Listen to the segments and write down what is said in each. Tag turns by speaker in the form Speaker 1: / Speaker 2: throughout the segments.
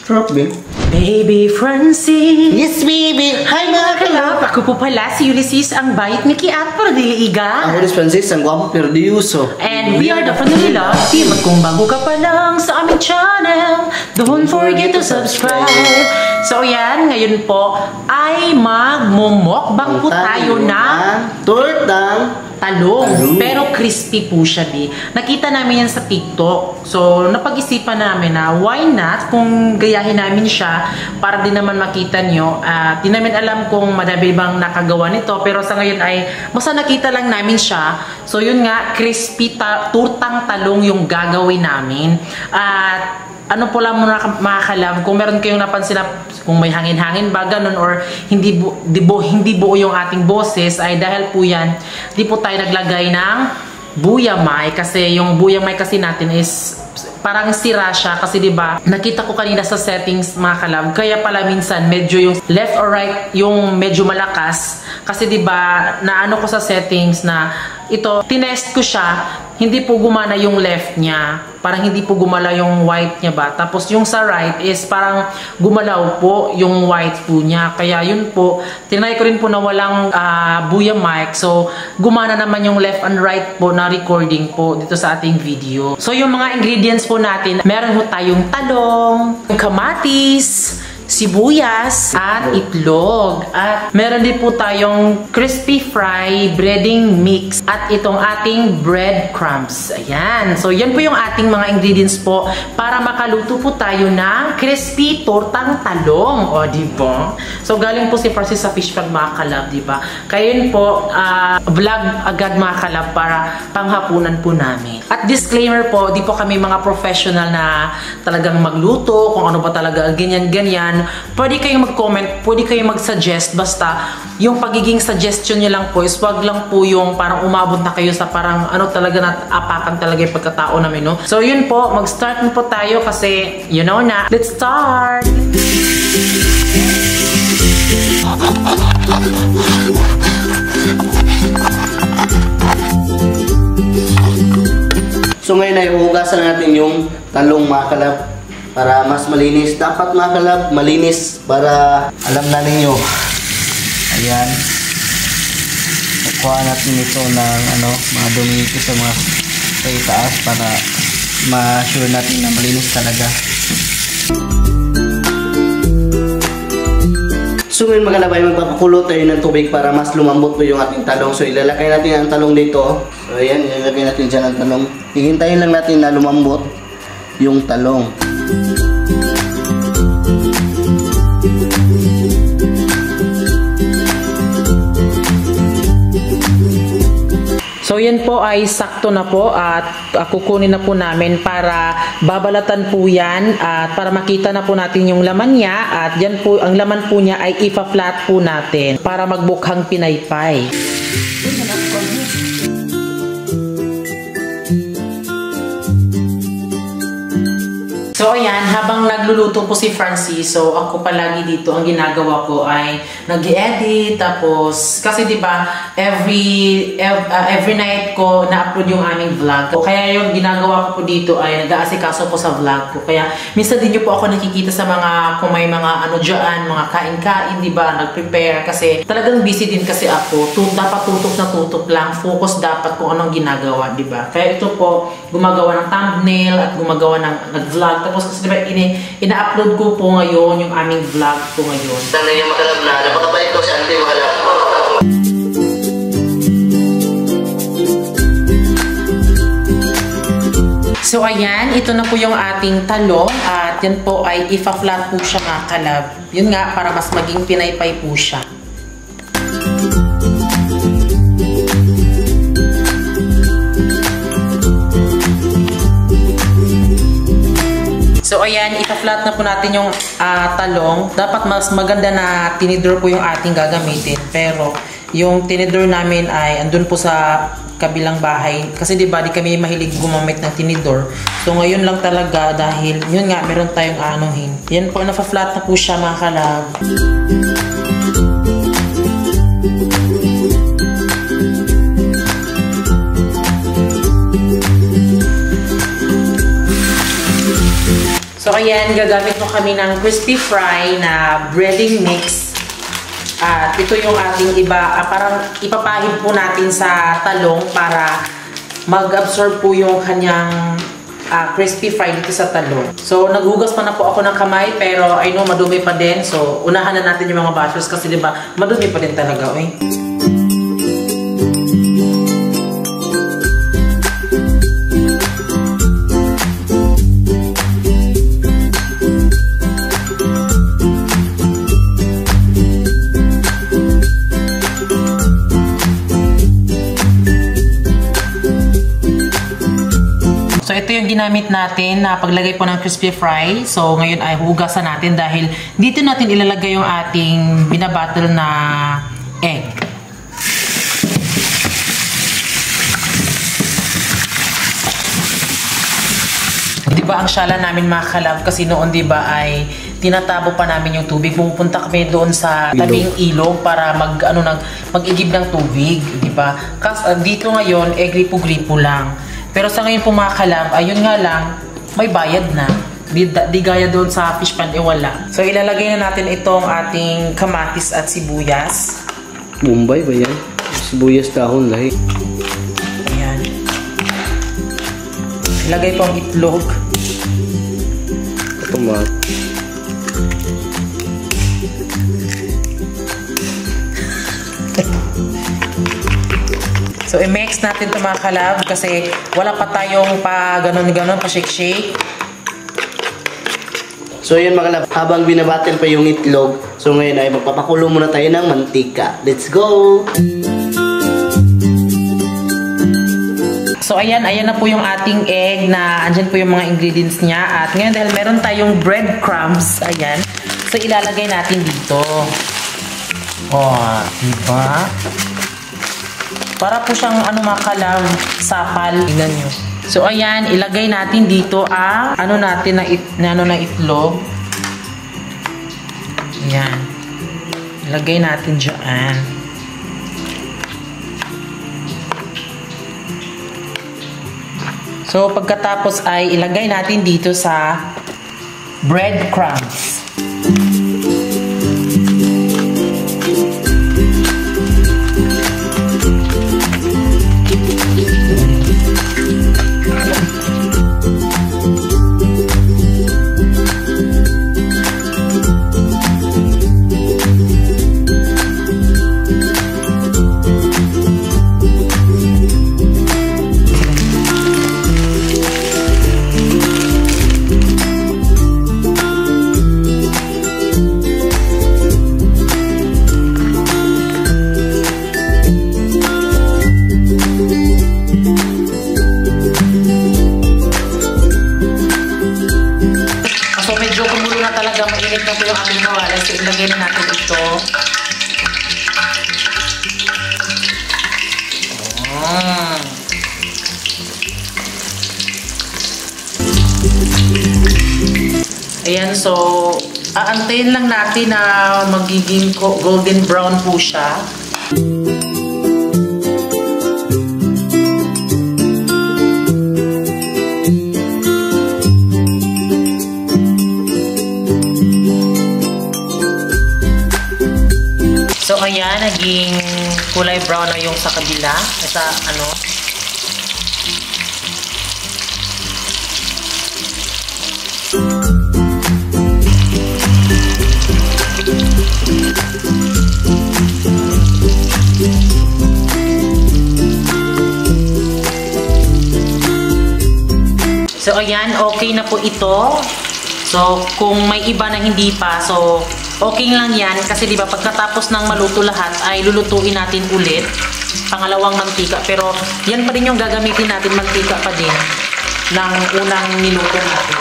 Speaker 1: Sarap din.
Speaker 2: Baby Francis.
Speaker 1: Yes, baby! Hi, mga kalab!
Speaker 2: Ako po pala si Ulysses, ang bait ni Kiat pero diliiga.
Speaker 1: Ako is Francis, ang gwapo pero di uso.
Speaker 2: And we are the Family Love Team. At kung bago ka pa lang sa aming channel, don't forget to subscribe. So yan, ngayon po ay magmumukbang po tayo ng
Speaker 1: tortang
Speaker 2: talong. Pero crispy po siya, di. Nakita namin yan sa TikTok. So, napag-isipan namin na why not kung gayahin namin siya para din naman makita nyo. Di namin alam kung madami bang nakagawa nito. Pero sa ngayon ay basta nakita lang namin siya. So, yun nga, crispy tortang talong yung gagawin namin. At ano po lang muna mga kalab, kung meron kayong napansin na kung may hangin-hangin ba ganun or hindi buo yung ating boses ay dahil po yan, di po tayo naglagay ng buyamay kasi yung buyamay kasi natin is parang sira siya kasi di ba nakita ko kanina sa settings mga kalab, kaya pala minsan medyo yung left or right yung medyo malakas kasi di ba naano ko sa settings na ito tinest ko siya, hindi po gumana yung left niya, parang hindi po gumalaw yung white niya ba, tapos yung sa right is parang gumalaw po yung white po niya, kaya yun po tinry ko rin po na walang buya mic, so gumana naman yung left and right po na recording po dito sa ating video. So yung mga ingredients po natin, meron po tayong talong, kamatis, sibuyas, at itlog. At meron din po tayong crispy fry breading mix at itong ating breadcrumbs. Ayan. So, yan po yung ating mga ingredients po para makaluto po tayo ng crispy tortang talong. O, diba? So, galing po si Francis sa Fish Farm mga kalab, diba? Kaya yun po, vlog agad mga kalab para panghapunan po namin. At disclaimer po, di po kami mga professional na talagang magluto, kung ano ba talaga ganyan-ganyan. Pwede kayong mag-comment, pwede kayong mag-suggest, basta yung pagiging suggestion nyo lang po is wag lang po yung parang umabot na kayo sa parang ano talaga na apakan talaga yung pagkatao namin, no? So yun po, mag-start po tayo kasi you know na. Let's start!
Speaker 1: So ngayon ay huhugasan natin yung talong mga kalab para mas malinis. Dapat mga kalab, malinis para alam na ninyo. Ayan. Kukuha natin ito ng mga dumi ito sa mga sa itaas para ma-sure natin na malinis talaga. So ngayon mga kalab ay magpapakulo tayo ng tubig para mas lumambot po yung ating talong. So ilalagay natin ang talong dito. So ayan, ilalagay natin dyan ang talong. Hihintayin lang natin na lumambot yung talong.
Speaker 2: So yan po ay sakto na po at kukunin na po namin para babalatan po yan at para makita na po natin yung laman niya at yan po, ang laman po niya ay ipa-flat po natin para magbukhang pinaypay. So ayan, habang nagluluto po si Francis, so ako palagi dito, ang ginagawa ko ay nag-edit, tapos kasi di ba every night ko na-upload yung aming vlog. So, kaya yung ginagawa ko po dito ay nag-aasikaso po sa vlog ko. Kaya minsan din nyo po ako nakikita sa mga, kung may mga ano dyan, mga kain-kain, di ba, nag-prepare kasi talagang busy din kasi ako. Dapat tutok na tutok lang, focus dapat kung anong ginagawa, di ba? Kaya ito po, gumagawa ng thumbnail at gumagawa ng nag-vlog. Tapos kasi diba, ina-upload ko po ngayon yung aming vlog ko ngayon.
Speaker 1: Sana yung makalab na, napakabait ko si Auntie makalab.
Speaker 2: So ayan, ito na po yung ating talong at yan po ay ipa-flat po siya mga kalab. Yun nga, para mas maging pinaypay po siya. So ayan, ipa-flat na po natin yung talong. Dapat mas maganda na tinidor po yung ating gagamitin. Pero yung tinidor namin ay andun po sa kabilang bahay. Kasi diba, di kami mahilig gumamit ng tinidor. So ngayon lang talaga dahil yun nga, meron tayong anuhin. Yan po, nafa-flat na po siya mga kalab. So, ayan, gagamit mo kami ng crispy fry na breading mix. At ito yung ating parang ipapahid po natin sa talong para mag-absorb po yung kanyang crispy fry dito sa talong. So, naghugas pa na po ako ng kamay, pero I know madumi pa din. So, unahan na natin yung mga bashers kasi diba, madumi pa din talaga, eh. So, ito yung ginamit natin na paglagay po ng crispy fry. So, ngayon ay hugasan natin dahil dito natin ilalagay yung ating binabattle na egg. Diba ang syala namin mga kalab kasi noon diba ay tinatabo pa namin yung tubig. Pupunta kami doon sa tabing ilog para mag-igib ng tubig, diba? Kasi dito ngayon, gripo-gripo lang. Pero sa ngayon po mga kalab, ayun nga lang, may bayad na. Di gaya doon sa fish pan, wala. So ilalagay na natin itong ating kamatis at sibuyas.
Speaker 1: Bombay ba yan? Sibuyas dahon lahi.
Speaker 2: Ayan. Ilagay po ang itlog.
Speaker 1: Tomat.
Speaker 2: So, i-mix natin ito mga kalab kasi wala pa tayong pa ganon-ganon, pa shake-shake.
Speaker 1: So, yun mga kalab, habang binabattle pa yung itlog, so ngayon ay magpapakulo muna tayo ng mantika. Let's go!
Speaker 2: So, ayan na po yung ating egg na andyan po yung mga ingredients niya. At ngayon dahil meron tayong breadcrumbs, ayan, so ilalagay natin dito. Oh, diba? Para po siyang mga kalab, sapal. Tingnan nyo. So, ayan, ilagay natin dito ang natin na itlog. Ayan. Ilagay natin dyan. So, pagkatapos ay ilagay natin dito sa breadcrumbs. Mainit na po yung ating kawalan. So, ilagay na natin ito. Ayan, so, aantayin lang natin na magiging golden brown po siya. So, ayan, naging kulay brown na yung sa kabila. Sa So, ayan, okay na po ito. So, kung may iba na hindi pa, so, okay lang yan. Kasi diba, pagkatapos ng maluto lahat, ay lulutuin natin ulit. Pangalawang mantika. Pero, yan pa rin yung gagamitin natin, mantika pa din, ng unang niluto natin.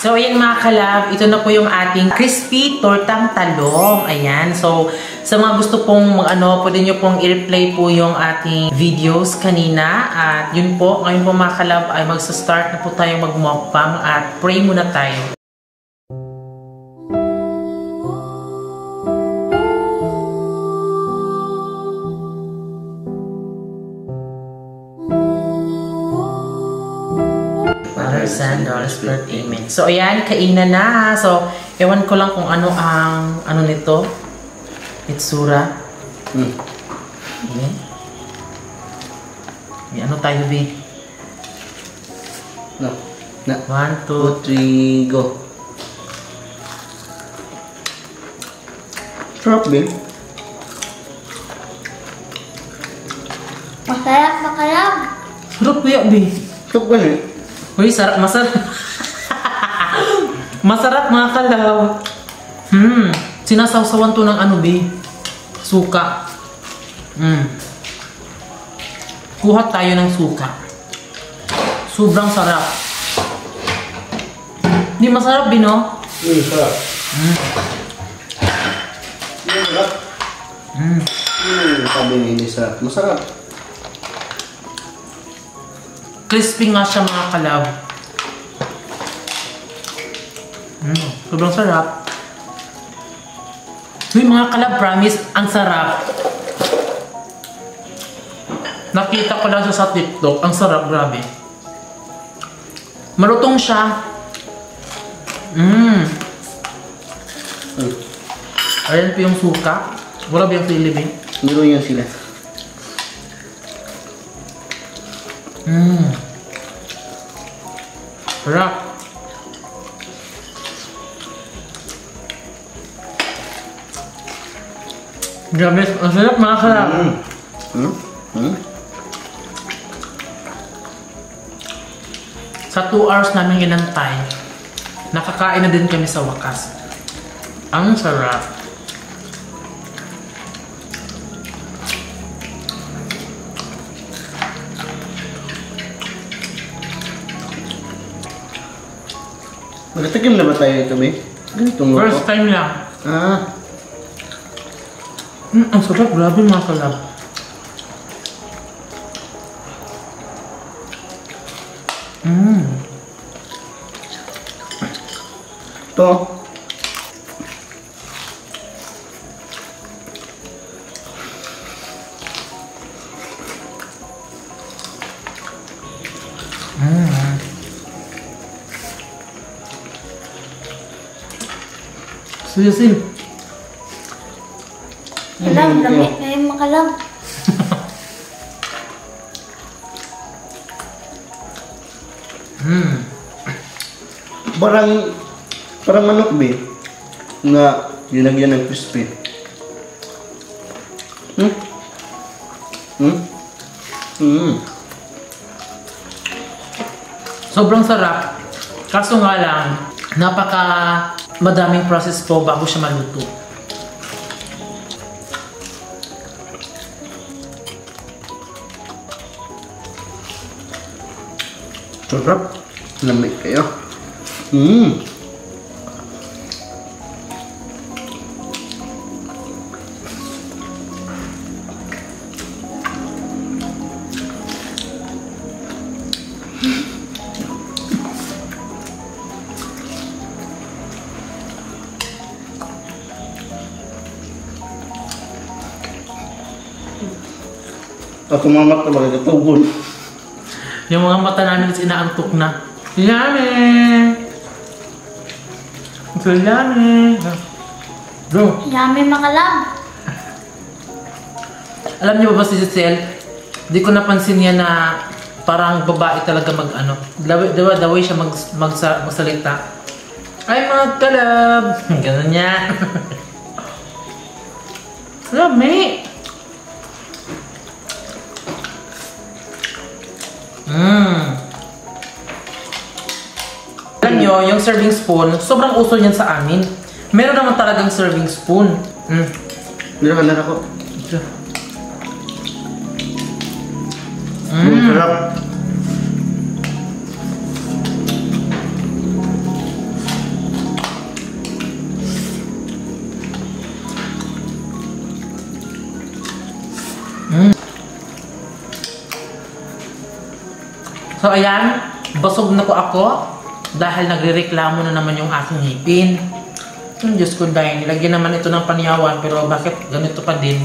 Speaker 2: So, ayan mga kalab, ito na po yung ating crispy tortang talong. Ayan. So, sa mga gusto pong mag-ano, pwede nyo pong i-replay po yung ating videos kanina. At yun po, ngayon po mga kalab ay magsa-start na po tayong mag-mukbang at pray muna tayo. $100 per amen. So, ayan, kainan na. So, ewan ko lang kung ano ang, ano nito. Itsura. Okay. May ano tayo, B?
Speaker 1: No. Na.
Speaker 2: 1,
Speaker 1: 2,
Speaker 2: 2,
Speaker 1: 3, go. Sarap, B.
Speaker 3: Masarap, makalab.
Speaker 2: Sarap kuya, B.
Speaker 1: Sarap ba eh?
Speaker 2: Uy, sarap, masarap. Masarap mga kalaw. Sinasawsawan to ng ano, B? Suka. Kuha tayo ng suka. Sobrang sarap. Hindi masarap, B, no?
Speaker 1: Sarap. Sarap. Sabi niya hindi sarap. Masarap.
Speaker 2: Crispy nga siya mga kalab. Sobrang sarap. Uy, mga kalab, promise, ang sarap. Nakita ko lang siya sa TikTok. Ang sarap, grabe. Malutong siya. Ayan po yung suka. Wala ba yung silibin?
Speaker 1: Meron yan sila.
Speaker 2: Sarap. Grabe, ang sarap mga kalab. Sa 2 hours namin inantay, nakakain na din kami sa wakas. Ang sarap.
Speaker 1: Magtatikim na ba tayo ito, B? Ganitong luto?
Speaker 2: First time lang.
Speaker 1: Ah.
Speaker 2: Ang sarap, grabe mga kalab.
Speaker 1: Ito.
Speaker 2: Suyasin.
Speaker 3: Makalab, lamit na yung makalab.
Speaker 1: Parang manok, B. Na ginagyan ng crispy.
Speaker 2: Sobrang sarap. Kaso nga lang, napaka madaming process po bago siya maluto.
Speaker 1: Sarap. Lamig kayo. Ako mamat na magkatubon.
Speaker 2: Yung mga mata namin is inaantok na. Yummy! So yummy! Bro,
Speaker 3: Yummy, makalab.
Speaker 2: alam niyo ba si Giselle? Di ko napansin niya na parang babae talaga mag-ano. The way siya magsalita. Ay mga kalab! Ganun niya. Yummy! Alam nyo, yung serving spoon, sobrang uso niyan sa amin. Meron naman talagang serving spoon.
Speaker 1: Meron na ako. Sarap.
Speaker 2: So ayan, basog na po ako dahil nagrereklamo na naman yung aking ngipin. Diyos ko dahil, nilagyan naman ito ng panyawan pero bakit ganito pa din?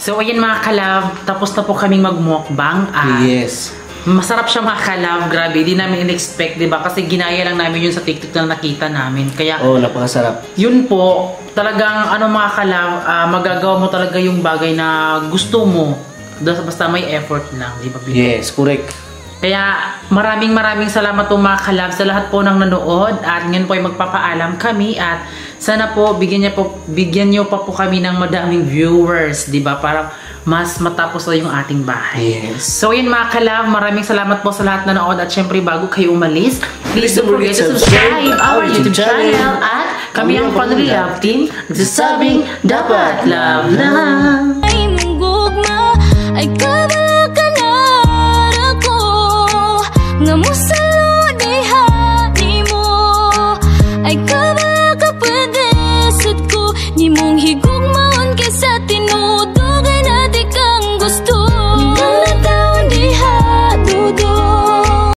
Speaker 2: So ayan mga kalab, tapos na po kaming magmukbang.
Speaker 1: Yes.
Speaker 2: Masarap siya mga kalab, grabe, di namin in-expect, diba? Kasi ginaya lang namin yun sa TikTok na nakita namin. Kaya,
Speaker 1: Napakasarap.
Speaker 2: yun po, talagang mga kalab, magagawa mo talaga yung bagay na gusto mo. Basta may effort lang, di ba?
Speaker 1: Yes, correct.
Speaker 2: Kaya maraming salamat po mga kalab sa lahat po ng nanood at ngayon po ay magpapaalam kami at sana po bigyan niyo pa po kami ng madaming viewers, 'di ba? Para mas matapos na yung ating bahay.
Speaker 1: Yes.
Speaker 2: So yun mga kalab, maraming salamat po sa lahat na nanood at syempre bago kayo umalis, please don't forget to subscribe our YouTube channel at kami ang Family Love Team. Nagsasabing dapat love lang.